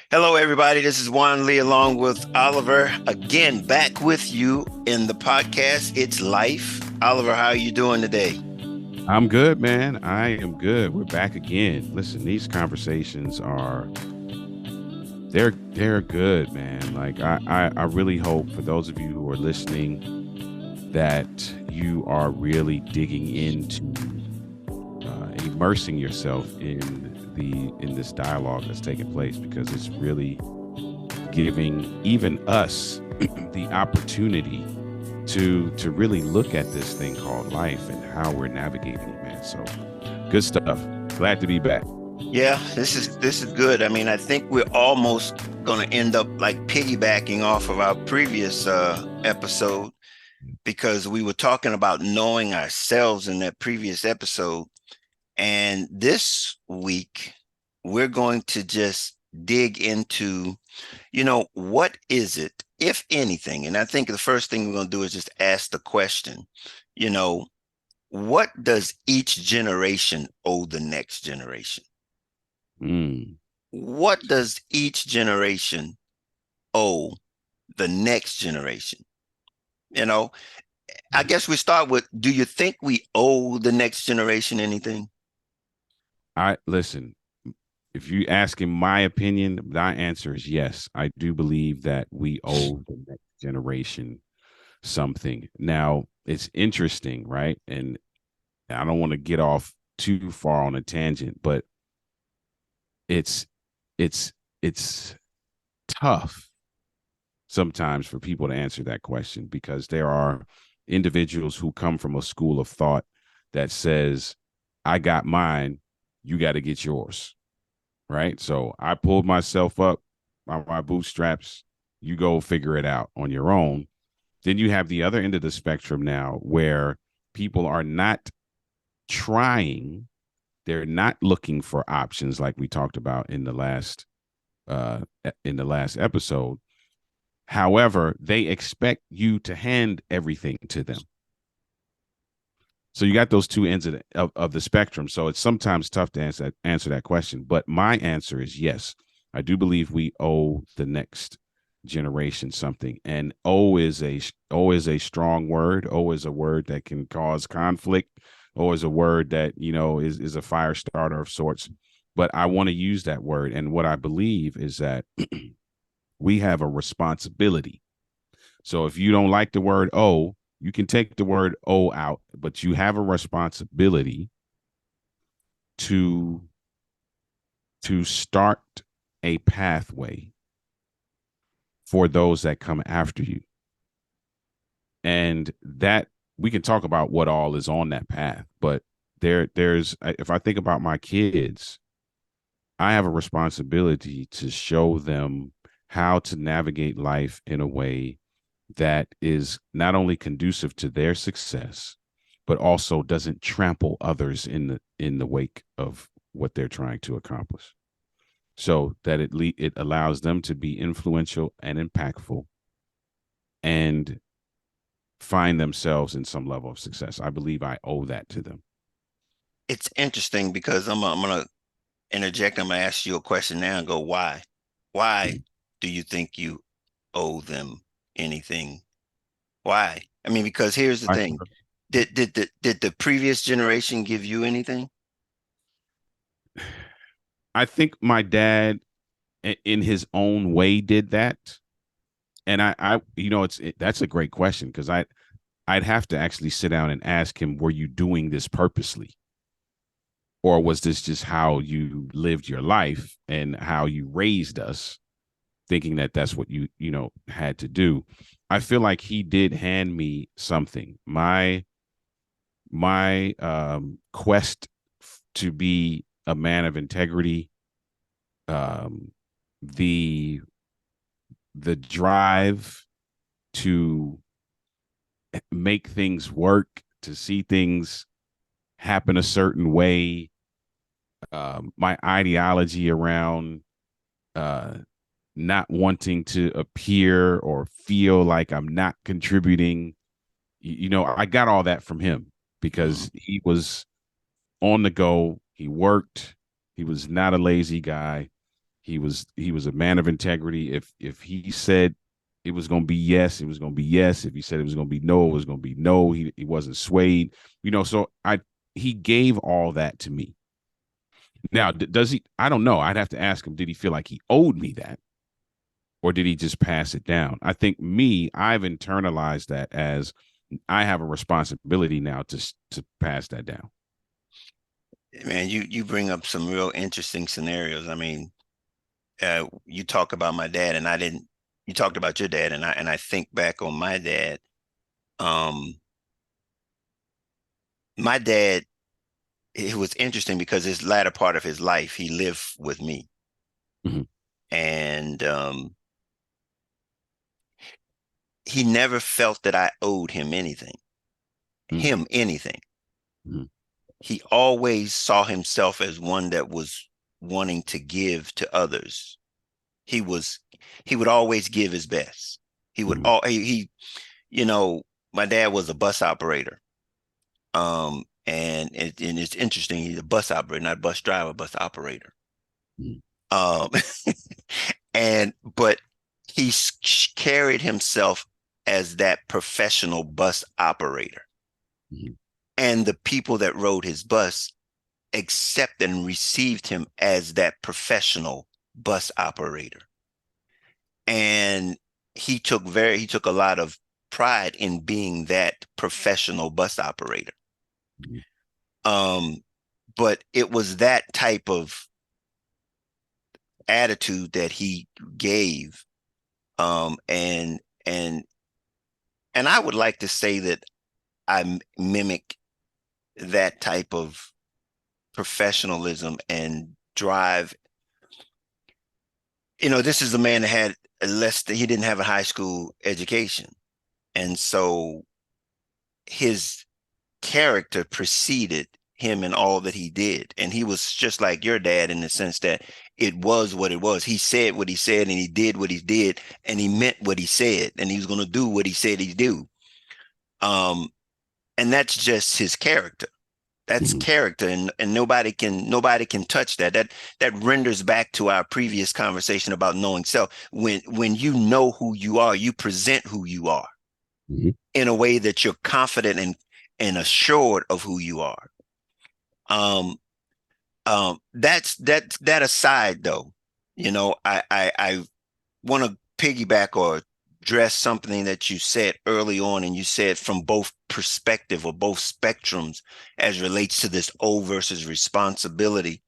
Hello, everybody. This is Juan Lee along with Oliver. Again, back with you in the podcast. It's life. Oliver, how are you doing today? I'm good, man. I am good. We're back again. Listen, these conversations are they're good, man. Like I really hope for those of you who are listening that you are really digging into immersing yourself in this dialogue that's taking place because it's really giving even us the opportunity to really look at this thing called life and how we're navigating it, man. So good stuff. Glad to be back. Yeah, this is good. I mean, I think we're almost going to end up like piggybacking off of our previous episode because we were talking about knowing ourselves in that previous episode. And this week, we're going to just dig into, what is it, if anything? And I think the first thing we're going to do is just ask the question, you know, what does each generation owe the next generation? Mm. What does each generation owe the next generation? You know, I guess we start with, do you think we owe the next generation anything? I listen. If you ask in my opinion, my answer is yes. I do believe that we owe the next generation something. Now, it's interesting, right? And I don't want to get off too far on a tangent, but it's it's it's tough sometimes for people to answer that question because there are individuals who come from a school of thought that says, I got mine, you got to get yours. Right. So I pulled myself up by my bootstraps. You go figure it out on your own. Then you have the other end of the spectrum now where people are not trying, they're not looking for options like we talked about uh in the last episode. However, they expect you to hand everything to them. So you got those two ends of the spectrum. So it's sometimes tough to answer that question. But my answer is yes. I do believe we owe the next generation something. And owe is a strong word. Owe is a word that can cause conflict. Owe is a word that, is a fire starter of sorts. But I want to use that word. And what I believe is that we have a responsibility. So if you don't like the word "owe," you can take the word "owe" out, but you have a responsibility to start a pathway for those that come after you. And that we can talk about what all is on that path, but there's if I think about my kids, I have a responsibility to show them how to navigate life in a way that is not only conducive to their success, but also doesn't trample others in the wake of what they're trying to accomplish. So that it allows them to be influential and impactful and find themselves in some level of success. I believe I owe that to them. It's interesting because I'm going to interject. I'm going to ask you a question now and go, why? Why do you think you owe them anything? Why? I mean, because here's the I, thing. Did the previous generation give you anything? I think my dad, in his own way, did that, and that's a great question because I'd have to actually sit down and ask him, were you doing this purposely? Or was this just how you lived your life and how you raised us, thinking that that's what you had to do? I feel like he did hand me something. My quest to be a man of integrity, um, the the drive to make things work, to see things happen a certain way, my ideology around uh, not wanting to appear or feel like I'm not contributing. I got all that from him Mhm. because he was on the go. He worked. He was not a lazy guy. He was a man of integrity. If he said it was going to be yes, it was going to be yes. If he said it was going to be no, it was going to be no. He wasn't swayed, So he gave all that to me. Now, does he? I don't know. I'd have to ask him. Did he feel like he owed me that, or did he just pass it down? I think I've internalized that as I have a responsibility now to pass that down. Man, you bring up some real interesting scenarios. I mean, you talk about my dad, and I didn't. You talked about your dad, and I think back on my dad. My dad, it was interesting because his latter part of his life, he lived with me, Mm-hmm. and he never felt that I owed him anything. Mm-hmm. He always saw himself as one that was wanting to give to others. He would always give his best. He would Mm-hmm. all he my dad was a bus operator. And it's interesting, he's a bus operator, not bus driver, bus operator. Mm-hmm. Um but he carried himself as that professional bus operator. Mm-hmm. And the people that rode his bus accepted and received him as that professional bus operator. And he took a lot of pride in being that professional bus operator. Mm-hmm. But it was that type of attitude that he gave. And I would like to say that I mimic that type of professionalism and drive. This is a man that had he didn't have a high school education. And so his character preceded him in all that he did. And he was just like your dad in the sense that it was what it was. He said what he said, and he did what he did, and he meant what he said, and he was going to do what he said he'd do. And that's just his character. That's Mm-hmm. character, and nobody can touch that. That renders back to our previous conversation about knowing self. When you know who you are, you present who you are Mm-hmm. in a way that you're confident and assured of who you are. That's that aside though. I want to piggyback or address something that you said early on, and you said from both perspective or both spectrums as relates to this O versus responsibility.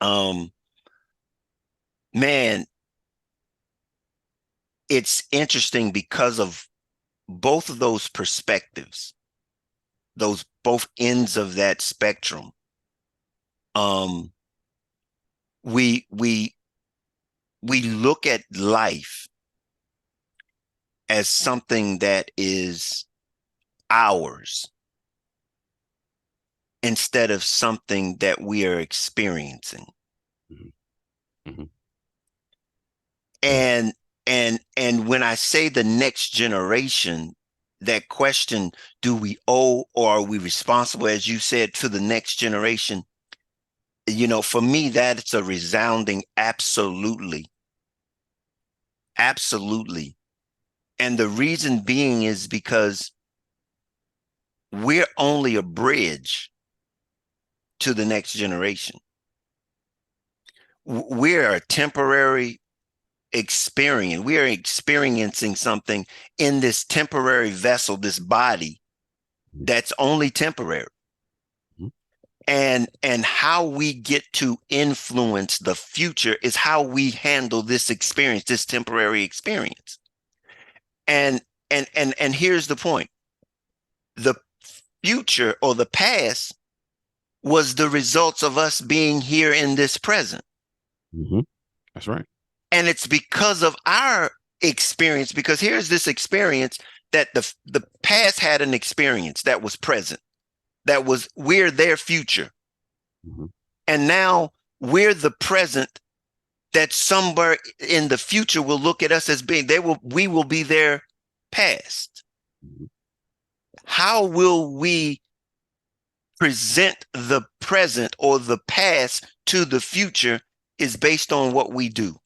Man, it's interesting because of both of those perspectives, those both ends of that spectrum. We look at life as something that is ours instead of something that we are experiencing. Mm-hmm. Mm-hmm. And when I say the next generation, that question, do we owe or are we responsible, as you said, to the next generation? For me, that's a resounding absolutely. Absolutely. And the reason being is because we're only a bridge to the next generation. We're a temporary experience. We are experiencing something in this temporary vessel, this body that's only temporary. Mm-hmm. And how we get to influence the future is how we handle this experience, this temporary experience. And here's the point. The future or the past was the results of us being here in this present. Mm-hmm. That's right. And it's because of our experience, because here's this experience that the past had an experience that was present, we're their future. Mm-hmm. And now we're the present that somewhere in the future will look at us as being, we will be their past. Mm-hmm. How will we present the present or the past to the future is based on what we do,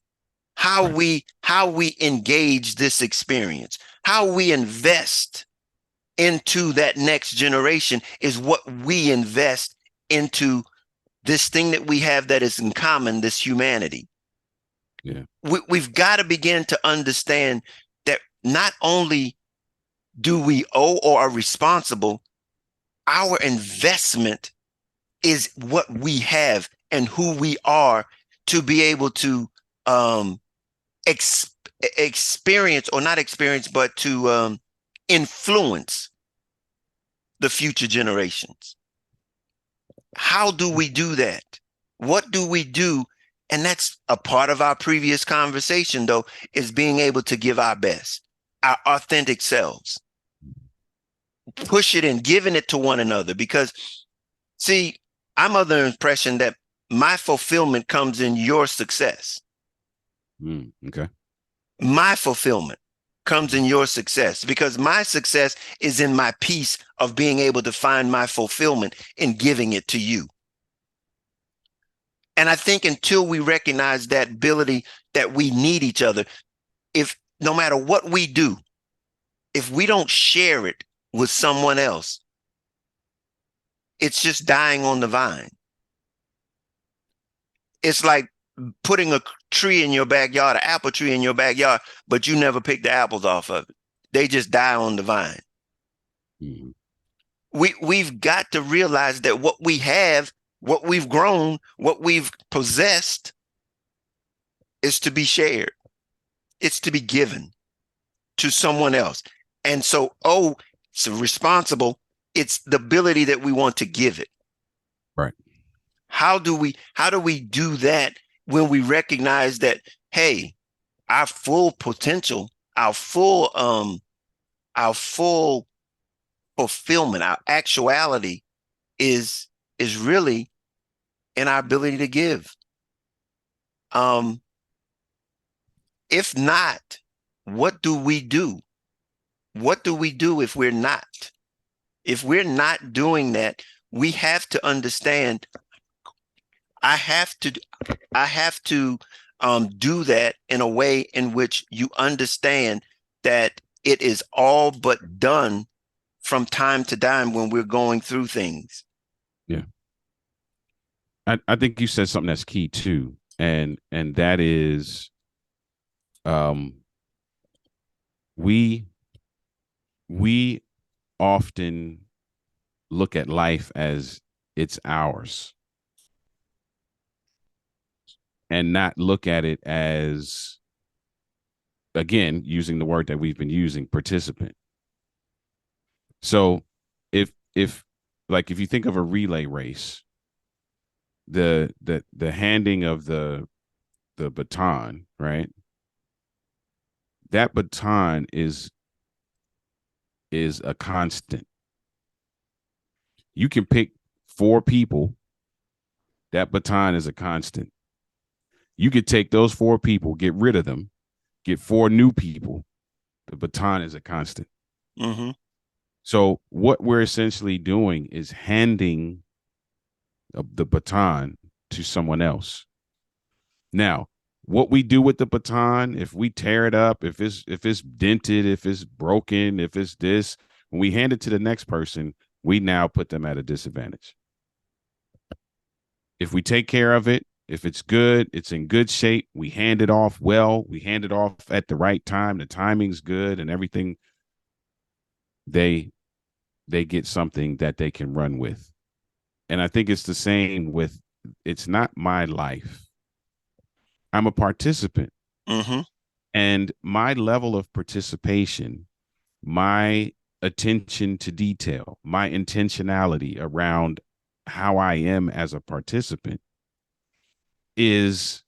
Right. how we engage this experience, how we invest into that next generation is what we invest into this thing that we have that is in common, this humanity. Yeah. We've got to begin to understand that not only do we owe or are responsible, our investment is what we have and who we are to be able to um, experience, or not experience, but to influence the future generations. How do we do that? What do we do? And that's a part of our previous conversation, though, is being able to give our best, our authentic selves, push it in, giving it to one another. Because, see, I'm of the impression that my fulfillment comes in your success. Okay. My fulfillment comes in your success, because my success is in my peace of being able to find my fulfillment in giving it to you. And I think until we recognize that ability that we need each other, if no matter what we do, if we don't share it with someone else, it's just dying on the vine. It's like putting a tree in your backyard, an apple tree in your backyard, but you never pick the apples off of it. They just die on the vine. Mm-hmm. We've got to realize that what we have, what we've grown, what we've possessed is to be shared. It's to be given to someone else. And so, it's responsible. It's the ability that we want to give it. Right. How do we do that when we recognize that, hey, our full potential, our full fulfillment, our actuality is really in our ability to give. If not, what do we do? What do we do if we're not? If we're not doing that, we have to understand. I have to do that in a way in which you understand that it is all but done from time to time when we're going through things. Yeah. I think you said something that's key too. And that is um we we often look at life as it's ours and not look at it as, again, using the word that we've been using, participant. So if like if you think of a relay race, the handing of the baton, right? That baton is a constant. You can pick 4 people, that baton is a constant. You could take those 4 people, get rid of them, get 4 new people, the baton is a constant. Mm-hmm. So what we're essentially doing is handing the baton to someone else. Now, what we do with the baton, if we tear it up, if it's dented, if it's broken, if it's this, when we hand it to the next person, we now put them at a disadvantage. If we take care of it, if it's good, it's in good shape, we hand it off well, we hand it off at the right time, the timing's good and everything, they get something that they can run with. And I think it's the same with, it's not my life. I'm a participant. Mm-hmm. And my level of participation, my attention to detail, my intentionality around how I am as a participant is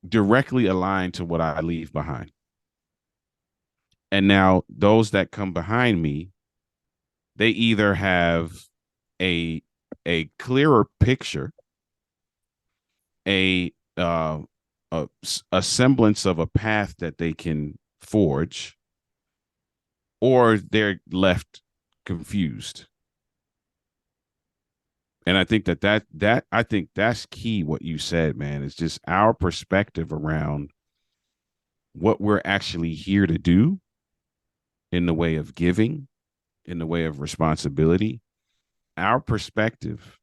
directly aligned to what I leave behind. And now those that come behind me, they either have a clearer picture, a a semblance of a path that they can forge, or they're left confused. And I think that I think that's key. What you said, man, is just our perspective around what we're actually here to do in the way of giving, in the way of responsibility. Our perspective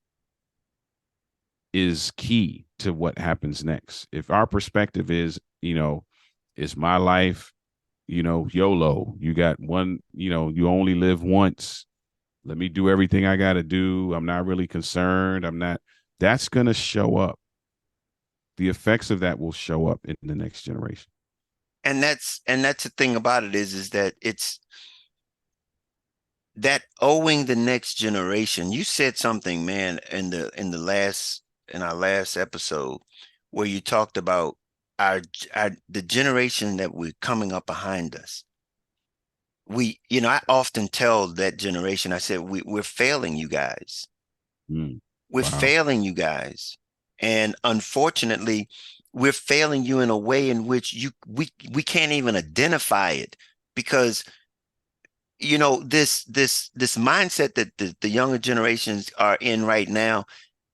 is key to what happens next. If our perspective is, it's my life, YOLO, you got one, you only live once. Let me do everything I got to do. I'm not really concerned. That's going to show up. The effects of that will show up in the next generation. And that's the thing about it is that it's that owing the next generation. You said something, man, in our last episode where you talked about the generation that we're coming up behind us. I often tell that generation, I said, we're failing you guys. We're Wow. failing you guys. And unfortunately, we're failing you in a way in which we can't even identify it, because this mindset that the younger generations are in right now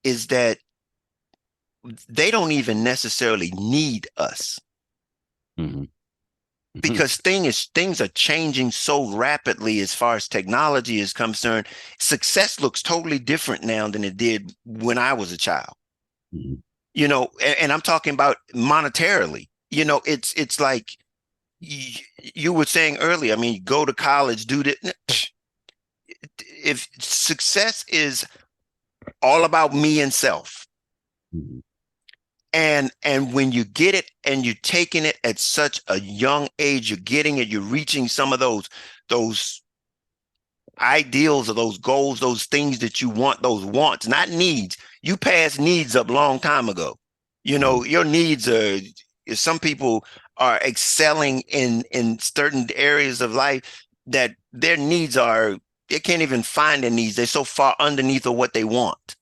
is that they don't even necessarily need us, Mm-hmm. Mm-hmm. because things are changing so rapidly as far as technology is concerned. Success looks totally different now than it did when I was a child. Mm-hmm. And I'm talking about monetarily. It's like you were saying earlier. I mean, go to college, do that. If success is all about me and self, Mm-hmm. and when you get it and you're taking it at such a young age, you're getting it, you're reaching some of those ideals or those goals, those things that you want, those wants, not needs. You passed needs up a long time ago. Mm-hmm. Your needs are, some people are excelling in certain areas of life that their needs are, they can't even find their needs. They're so far underneath of what they want.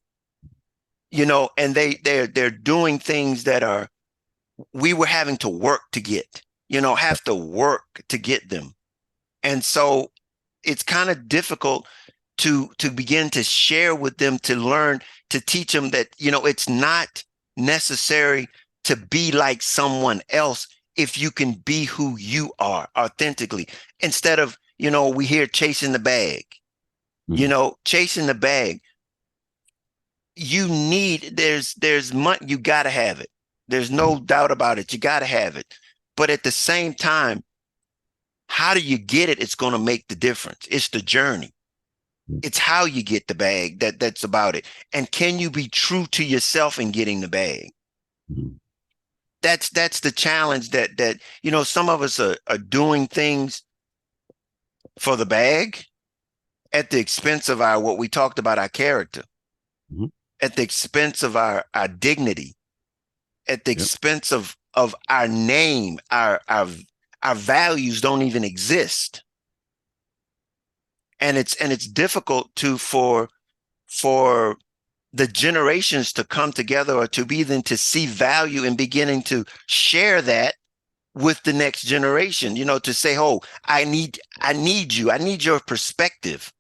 And they're doing things that are, we were having to work to get, have to work to get them. And so it's kind of difficult to begin to share with them, to learn, to teach them that, it's not necessary to be like someone else if you can be who you are authentically, instead of, we hear chasing the bag, Mm-hmm. chasing the bag. There's money, you got to have it. There's no doubt about it. You got to have it. But at the same time, how do you get it? It's going to make the difference. It's the journey. It's how you get the bag that's about it. And can you be true to yourself in getting the bag? Mm-hmm. That's the challenge that some of us are doing things for the bag at the expense of our, what we talked about, our character, Mm-hmm. at the expense of our dignity, at the Yep. expense of our name. Our values don't even exist. And it's difficult for the generations to come together, or to be then to see value in beginning to share that with the next generation, to say, oh, I need you. I need your perspective.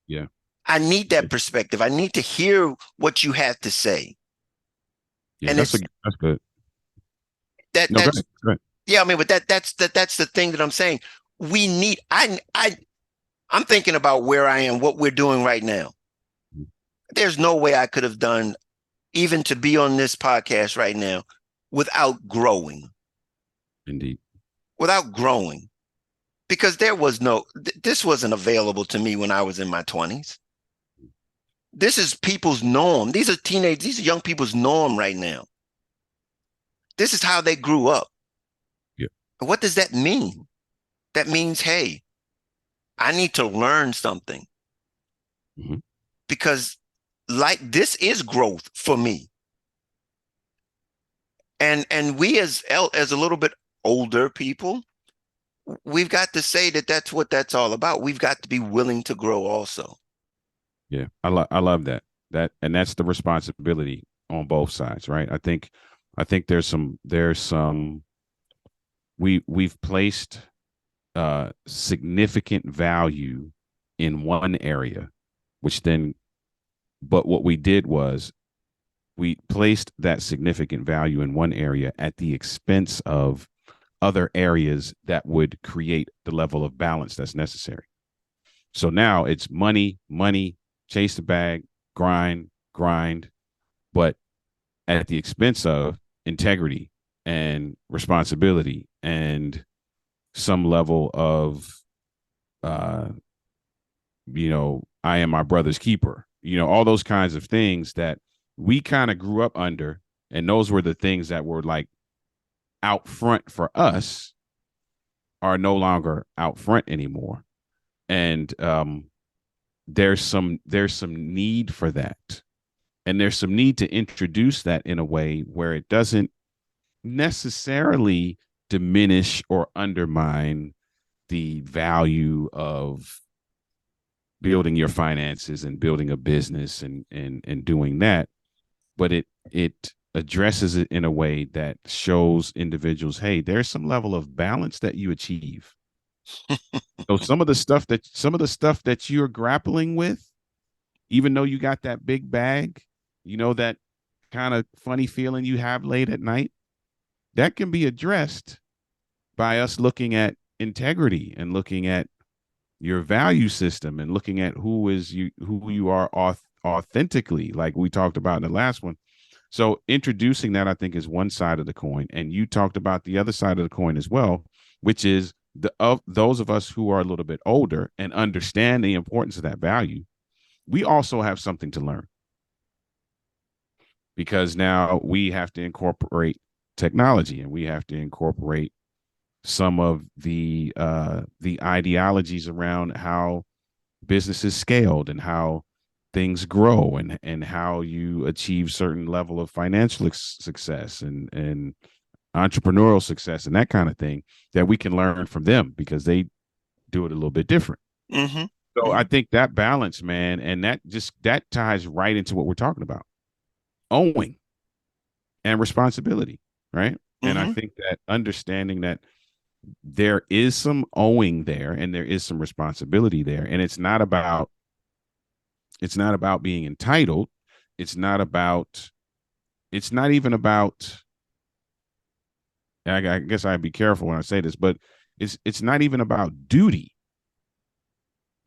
Yeah. I need Yeah. that perspective. I need to hear what you have to say. Yeah. And That's it's that's good. that No, go that's ahead. Go ahead. yeah, I mean, but that's the thing that I'm saying. We need I'm thinking about where I am, what we're doing right now. Mm-hmm. There's no way I could have done, even to be on this podcast right now, without growing, Indeed. without growing, because this wasn't available to me when I was in my 20s. This is people's norm. These are young people's norm right now. This is how they grew up. Yeah. What does that mean? That means, hey, I need to learn something, Mm-hmm. because like this is growth for me. And we as a little bit older people, we've got to say that that's what that's all about. We've got to be willing to grow also. Yeah. I love that. And that's the responsibility on both sides, right? I think there's some we've placed significant value in one area, which then But what we did was we placed that significant value in one area at the expense of other areas that would create the level of balance that's necessary. So now it's money, money, chase the bag, grind, grind, but at the expense of integrity and responsibility and some level of, uh, I am my brother's keeper, all those kinds of things that we kind of grew up under. And those were the things that were like out front for us are no longer out front anymore. And there's some need for that. And there's some need to introduce that in a way where it doesn't necessarily diminish or undermine the value of building your finances and building a business and doing that, but it addresses it in a way that shows individuals, hey, there's some level of balance that you achieve. So some of the stuff that you're grappling with, even though you got that big bag, that kind of funny feeling you have late at night, that can be addressed by us looking at integrity and looking at your value system and looking at who you are authentically, like we talked about in the last one. So introducing that, I think, is one side of the coin, and you talked about the other side of the coin as well, which is those of us who are a little bit older and understand the importance of that value. We also have something to learn because now we have to incorporate technology and we have to incorporate some of the ideologies around how business is scaled and how things grow and how you achieve certain level of financial success and entrepreneurial success and that kind of thing that we can learn from them because they do it a little bit different. Mm-hmm. So Mm-hmm. I think that balance, man, and that ties right into what we're talking about: owing and responsibility, right? And I Mm-hmm. think that understanding that there is some owing there and there is some responsibility there, and it's not about being entitled. It's not even about, I guess I'd be careful when I say this, but it's not even about duty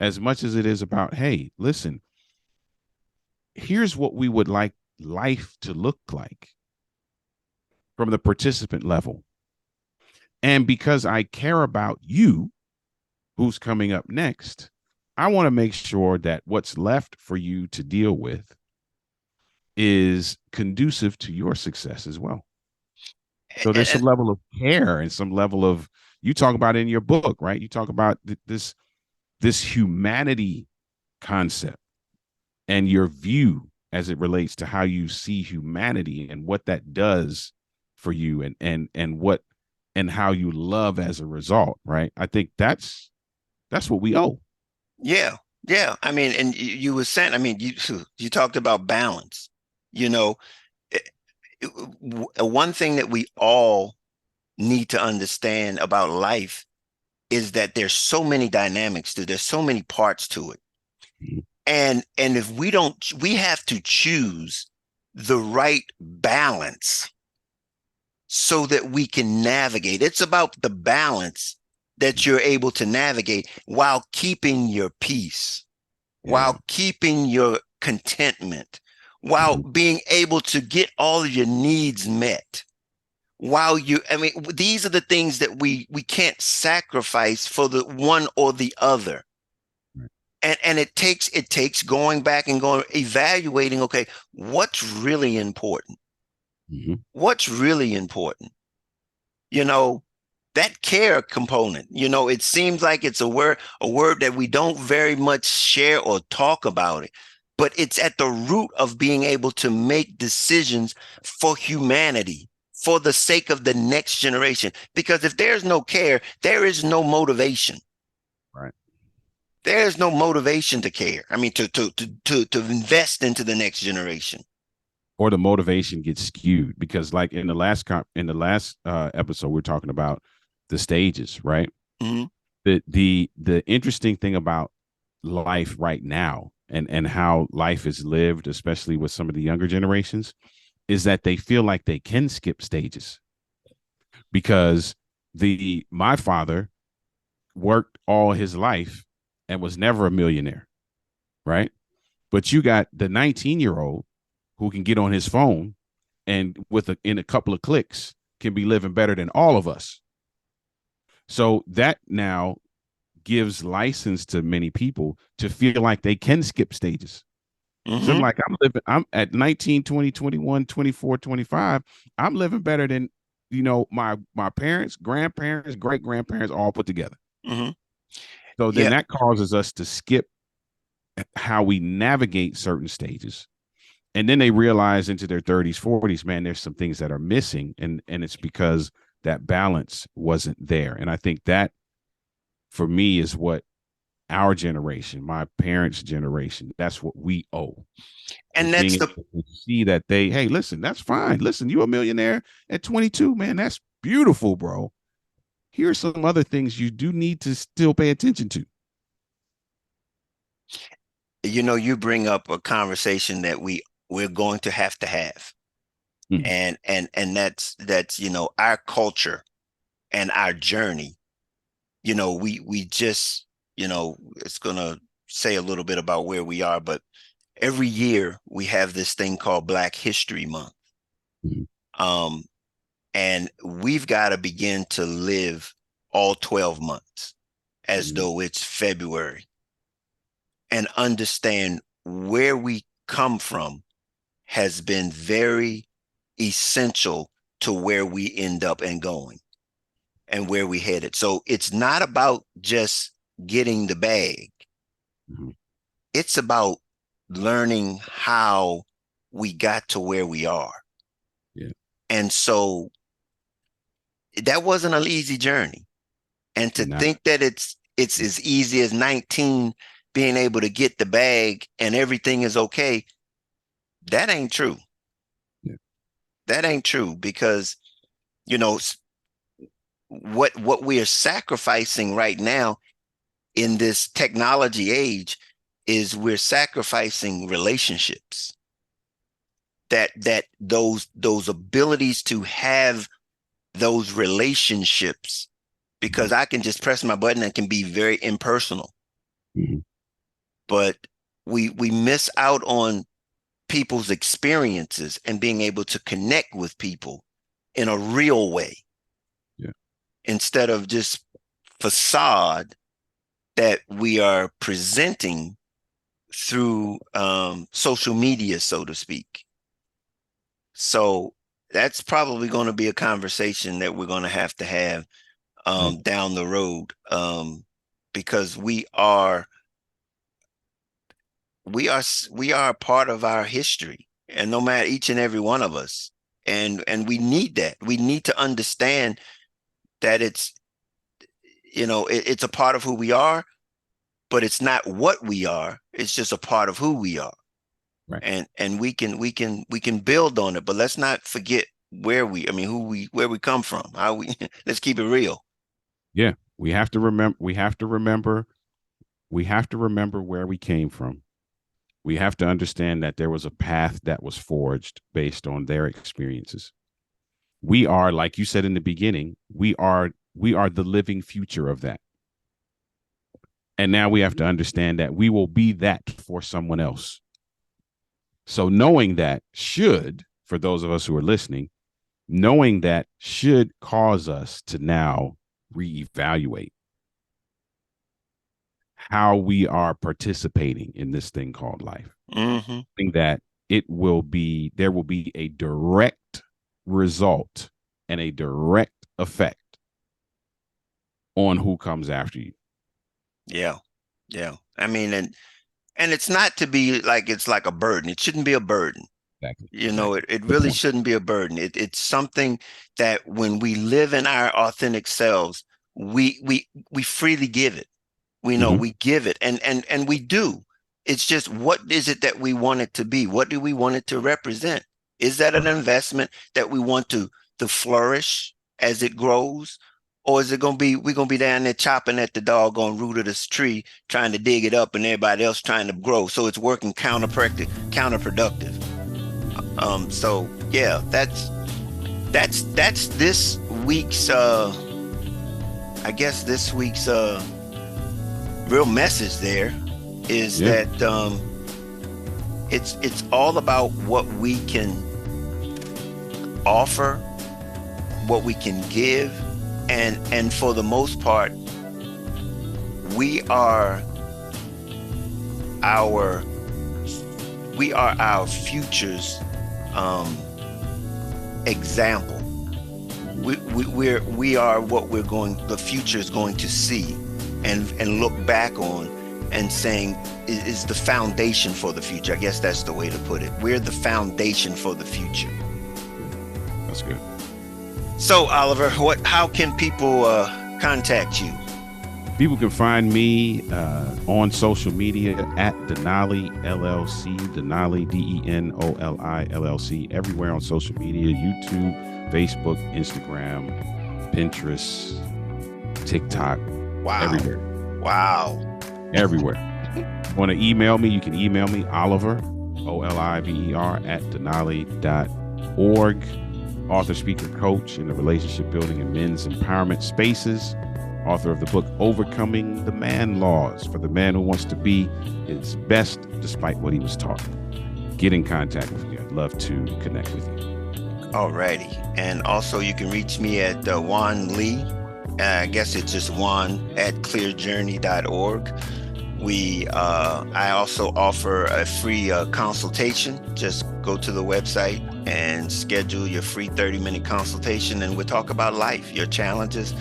as much as it is about, hey, listen, here's what we would like life to look like from the participant level. And because I care about you, who's coming up next, I want to make sure that what's left for you to deal with is conducive to your success as well. So there's some And, level of care and some level of, you talk about it in your book, right? You talk about this humanity concept and your view as it relates to how you see humanity and what that does for you and how you love as a result, right? I think that's what we owe. yeah, yeah. I mean, and you were saying, I mean, you talked about balance. You know, it- one thing that we all need to understand about life is that there's so many dynamics to there's so many parts to it. And if we don't, we have to choose the right balance so that we can navigate. It's about the balance that you're able to navigate while keeping your peace, Yeah. while keeping your contentment, while being able to get all of your needs met. While you, I mean, these are the things that we can't sacrifice for the one or the other. And it takes going back and going evaluating, okay, what's really important? Mm-hmm. What's really important? You know, that care component, it seems like it's a word that we don't very much share or talk about it, but it's at the root of being able to make decisions for humanity, for the sake of the next generation. Because if there's no care, there is no motivation. Right. There's no motivation to care. I mean, to invest into the next generation. Or the motivation gets skewed because, like in the last episode, we're talking about the stages, right? Mm-hmm. The interesting thing about life right now, and how life is lived, especially with some of the younger generations, is that they feel like they can skip stages because the my father worked all his life and was never a millionaire, right? But you got the 19-year-old who can get on his phone and in a couple of clicks can be living better than all of us. So that now gives license to many people to feel like they can skip stages. So I'm Mm-hmm. like, I'm at 19, 20, 21, 24, 25. I'm living better than, my parents, grandparents, great grandparents all put together. Mm-hmm. So then Yeah. that causes us to skip how we navigate certain stages. And then they realize into their 30s, 40s, man, there's some things that are missing. And it's because that balance wasn't there. And I think that for me is what our generation, my parents' generation, that's what we owe. Is And being that's able the to see that hey, listen, that's fine. Listen, you a millionaire at 22, man. That's beautiful, bro. Here's some other things you do need to still pay attention to. you bring up a conversation that we're going to have. Mm-hmm. And that's our culture and our journey. We just, it's gonna say a little bit about where we are, but every year we have this thing called Black History Month. Mm-hmm. Um, and we've got to begin to live all 12 months as Mm-hmm. though it's February and understand where we come from has been very essential to where we end up and going and where we headed. So it's not about just getting the bag. Mm-hmm. It's about learning how we got to where we are. Yeah. And so that wasn't an easy journey. And to Not, think that it's as easy as 19 being able to get the bag and everything is okay, that ain't true. yeah. That ain't true because you know what we are sacrificing right now in this technology age is we're sacrificing relationships, that those abilities to have those relationships, Mm-hmm. because I can just press my button and can be very impersonal, Mm-hmm. but we miss out on people's experiences and being able to connect with people in a real way Yeah. instead of just facade that we are presenting through social media, so to speak. So that's probably going to be a conversation that we're going to have Yeah. down the road, because we are a part of our history, and no matter each and every one of us, and we need that. We need to understand that it's a part of who we are, but it's not what we are. It's just a part of who we are. Right. And we can build on it, but let's not forget where we come from, how we let's keep it real. Yeah. We have to remember where we came from. We have to understand that there was a path that was forged based on their experiences. We are, like you said in the beginning, we are the living future of that. And now we have to understand that we will be that for someone else. So knowing that should, for those of us who are listening, knowing that should cause us to now reevaluate how we are participating in this thing called life. Mm-hmm. That there will be a direct result and a direct effect on who comes after you. Yeah. Yeah. And it's not to be like it's like a burden. It shouldn't be a burden. Exactly. It, Exactly. it Good really point. shouldn't be a burden. It's something that when we live in our authentic selves, we freely give it. We know Mm-hmm. we give it, and we do. It's just, what is it that we want it to be? What do we want it to represent? Is that an investment that we want to flourish as it grows? Or is it gonna be we're gonna be down there chopping at the doggone root of this tree, trying to dig it up, and everybody else trying to grow? So it's working counterproductive. So yeah, that's this week's I guess this week's real message there is Yeah. that it's all about what we can offer, what we can give, and for the most part, we are our future's example. We are what the future is going to see and look back on and saying is the foundation for the future. I guess that's the way to put it. We're the foundation for the future. That's good. So Oliver, how can people contact you? People can find me on social media at Denali LLC, Denali Denoli LLC, everywhere on social media: YouTube, Facebook, Instagram, Pinterest, TikTok. Wow. Everywhere. Wow. Everywhere. Want to email me? You can email me, Oliver, Oliver, at denali.org. Author, speaker, coach in the relationship building and men's empowerment spaces. Author of the book Overcoming the Man Laws for the man who wants to be his best despite what he was taught. Get in contact with me. I'd love to connect with you. Alrighty. And also you can reach me at Juan Lee. I guess it's just Juan at clearjourney.org. I also offer a free consultation. Just go to the website and schedule your free 30-minute consultation, and we'll talk about life, your challenges,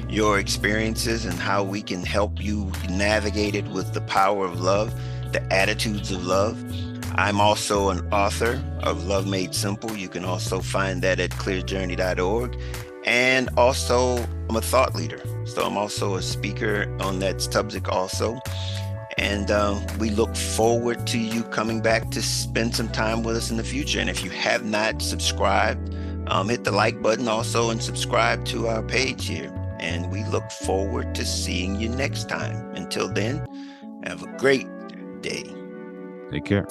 your experiences, and how we can help you navigate it with the power of love, the attitudes of love. I'm also an author of Love Made Simple. You can also find that at clearjourney.org. And also, I'm a thought leader. So I'm also a speaker on that subject also. And we look forward to you coming back to spend some time with us in the future. And if you have not subscribed, hit the like button also and subscribe to our page here. And we look forward to seeing you next time. Until then, have a great day. Take care.